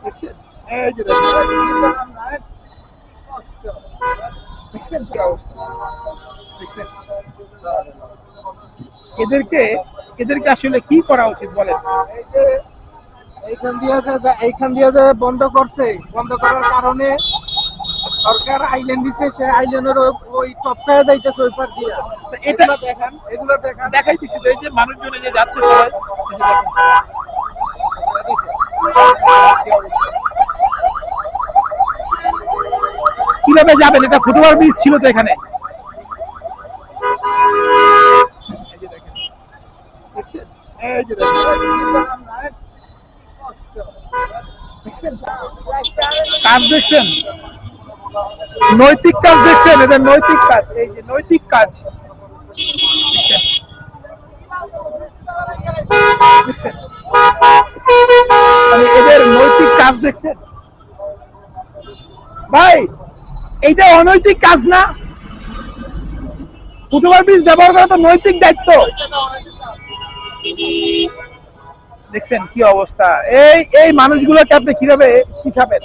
দেখছেন? এই যে দেখেন। দেখছেন কি অবস্থা? দেখছেন? এদেরকে এদেরকে আসলে কি করা উচিত বলেন? এই যে এইখান দিয়ে যে বন্ধ করছে, বন্ধ করার কারণে সরকার আইল্যান্ড দিচ্ছে, সে আইল্যান্ডের ওই টপকায় যাইতেছে ওই পার দিয়ে। তো এটা এগুলো দেখান। দেখাইতেছি তো, এই যে মানুষজন যে যাচ্ছে সবাই, এই যে দেখেন। কিভাবে যাবেন? এটা ফুটওভার ব্রিজ ছিল তো এখানে। এই যে দেখেন। দেখছেন? এই যে দেখেন। দেখছেন? কাজ দেখছেন? নৈতিক কাজ দেখছেন? এদের নৈতিক কাজ, এই যে নৈতিক কাজ দেখছেন? দেখছেন? মানে এদের নৈতিক কাজ দেখছেন? ভাই, এইটা অনৈতিক কাজ না? ফুটওভার ব্রিজ ব্যবহার করা তো নৈতিক দায়িত্ব। দেখছেন কি অবস্থা? এই এই মানুষগুলোকে আপনি কিভাবে শিখাবেন?